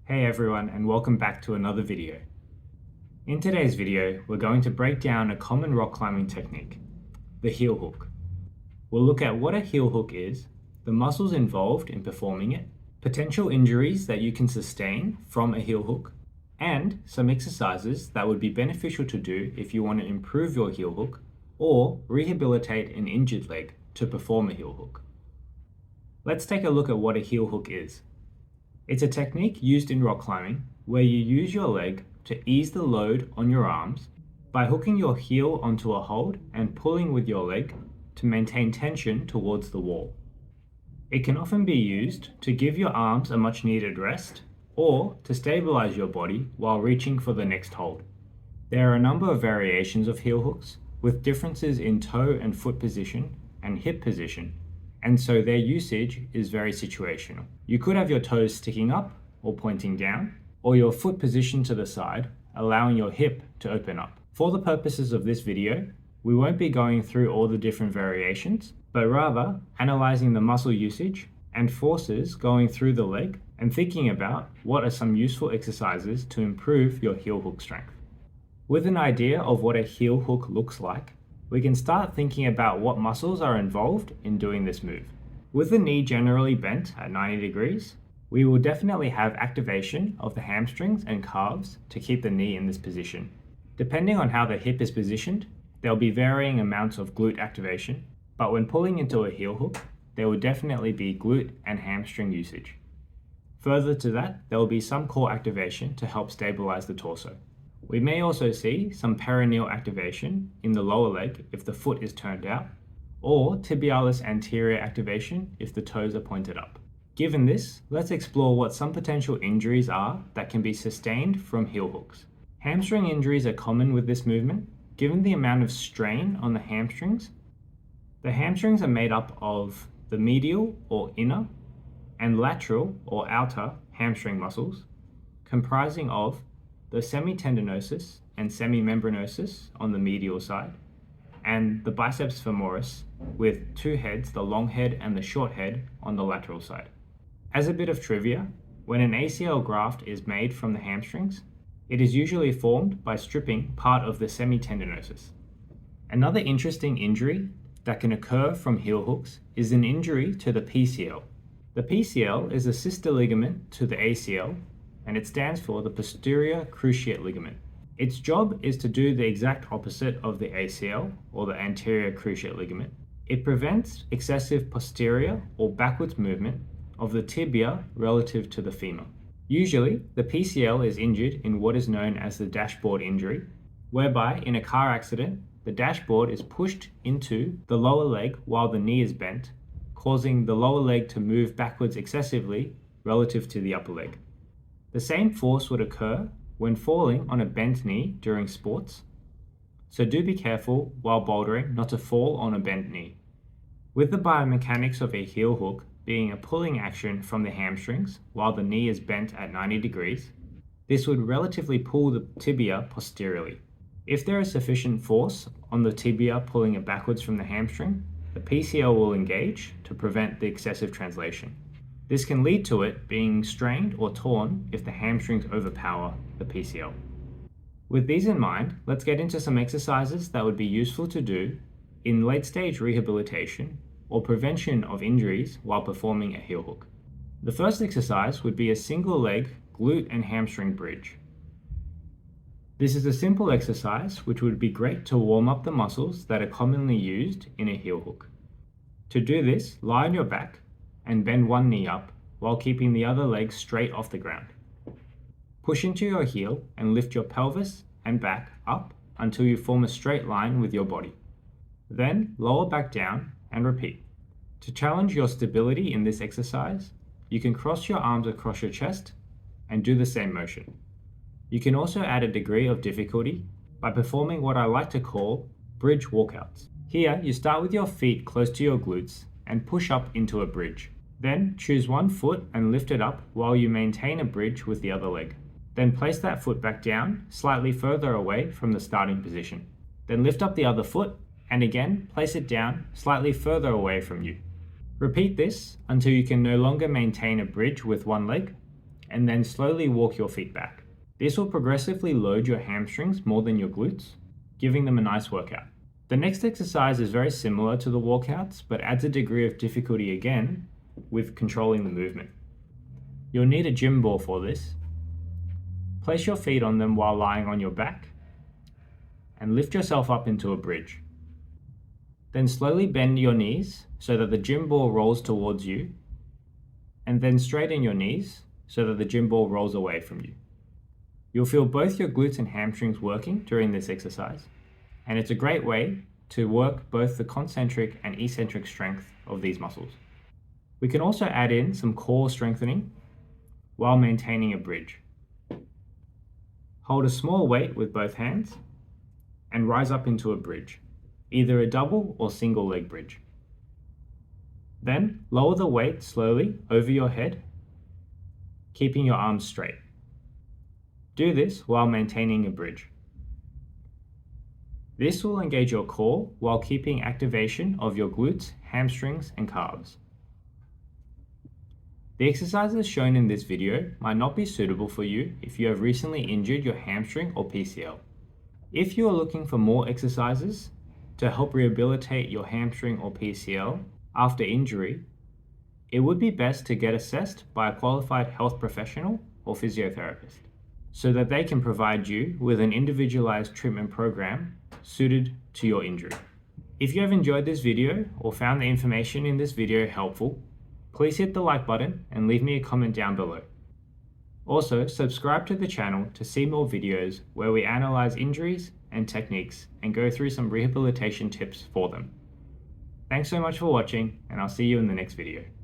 Hey everyone, and welcome back to another video. In today's video, we're going to break down a common rock climbing technique, the heel hook. We'll look at what a heel hook is, the muscles involved in performing it, potential injuries that you can sustain from a heel hook, and some exercises that would be beneficial to do if you want to improve your heel hook or rehabilitate an injured leg to perform a heel hook. Let's take a look at what a heel hook is. It's a technique used in rock climbing where you use your leg to ease the load on your arms by hooking your heel onto a hold and pulling with your leg to maintain tension towards the wall. It can often be used to give your arms a much needed rest or to stabilize your body while reaching for the next hold. There are a number of variations of heel hooks with differences in toe and foot position and hip position, and so their usage is very situational. You could have your toes sticking up or pointing down, or your foot positioned to the side, allowing your hip to open up. For the purposes of this video, we won't be going through all the different variations, but rather analyzing the muscle usage and forces going through the leg and thinking about what are some useful exercises to improve your heel hook strength. With an idea of what a heel hook looks like, we can start thinking about what muscles are involved in doing this move. With the knee generally bent at 90 degrees, we will definitely have activation of the hamstrings and calves to keep the knee in this position. Depending on how the hip is positioned, there will be varying amounts of glute activation, but when pulling into a heel hook, there will definitely be glute and hamstring usage. Further to that, there will be some core activation to help stabilize the torso. We may also see some perineal activation in the lower leg if the foot is turned out, or tibialis anterior activation if the toes are pointed up. Given this, let's explore what some potential injuries are that can be sustained from heel hooks. Hamstring injuries are common with this movement, given the amount of strain on the hamstrings. The hamstrings are made up of the medial or inner and lateral or outer hamstring muscles, comprising of the semitendinosus and semimembranosus on the medial side, and the biceps femoris with two heads, the long head and the short head, on the lateral side. As a bit of trivia, when an ACL graft is made from the hamstrings, it is usually formed by stripping part of the semitendinosus. Another interesting injury that can occur from heel hooks is an injury to the PCL. The PCL is a sister ligament to the ACL, and it stands for the posterior cruciate ligament. Its job is to do the exact opposite of the ACL, or the anterior cruciate ligament. It prevents excessive posterior or backwards movement of the tibia relative to the femur. Usually, the PCL is injured in what is known as the dashboard injury, whereby in a car accident, the dashboard is pushed into the lower leg while the knee is bent, causing the lower leg to move backwards excessively relative to the upper leg. The same force would occur when falling on a bent knee during sports, so do be careful while bouldering not to fall on a bent knee. With the biomechanics of a heel hook being a pulling action from the hamstrings while the knee is bent at 90 degrees, this would relatively pull the tibia posteriorly. If there is sufficient force on the tibia pulling it backwards from the hamstring, the PCL will engage to prevent the excessive translation. This can lead to it being strained or torn if the hamstrings overpower the PCL. With these in mind, let's get into some exercises that would be useful to do in late-stage rehabilitation or prevention of injuries while performing a heel hook. The first exercise would be a single leg glute and hamstring bridge. This is a simple exercise which would be great to warm up the muscles that are commonly used in a heel hook. To do this, lie on your back and bend one knee up while keeping the other leg straight off the ground. Push into your heel and lift your pelvis and back up until you form a straight line with your body. Then lower back down and repeat. To challenge your stability in this exercise, you can cross your arms across your chest and do the same motion. You can also add a degree of difficulty by performing what I like to call bridge walkouts. Here, you start with your feet close to your glutes and push up into a bridge. Then choose one foot and lift it up while you maintain a bridge with the other leg. Then place that foot back down, slightly further away from the starting position. Then lift up the other foot and again place it down, slightly further away from you. Repeat this until you can no longer maintain a bridge with one leg and then slowly walk your feet back. This will progressively load your hamstrings more than your glutes, giving them a nice workout. The next exercise is very similar to the walkouts, but adds a degree of difficulty again with controlling the movement. You'll need a gym ball for this. Place your feet on them while lying on your back and lift yourself up into a bridge. Then slowly bend your knees so that the gym ball rolls towards you, and then straighten your knees so that the gym ball rolls away from you. You'll feel both your glutes and hamstrings working during this exercise, and it's a great way to work both the concentric and eccentric strength of these muscles. We can also add in some core strengthening while maintaining a bridge. Hold a small weight with both hands and rise up into a bridge, either a double or single leg bridge. Then lower the weight slowly over your head, keeping your arms straight. Do this while maintaining a bridge. This will engage your core while keeping activation of your glutes, hamstrings, and calves. The exercises shown in this video might not be suitable for you if you have recently injured your hamstring or PCL. If you are looking for more exercises to help rehabilitate your hamstring or PCL after injury, it would be best to get assessed by a qualified health professional or physiotherapist so that they can provide you with an individualized treatment program suited to your injury. If you have enjoyed this video or found the information in this video helpful, please hit the like button and leave me a comment down below. Also, subscribe to the channel to see more videos where we analyze injuries and techniques and go through some rehabilitation tips for them. Thanks so much for watching, and I'll see you in the next video.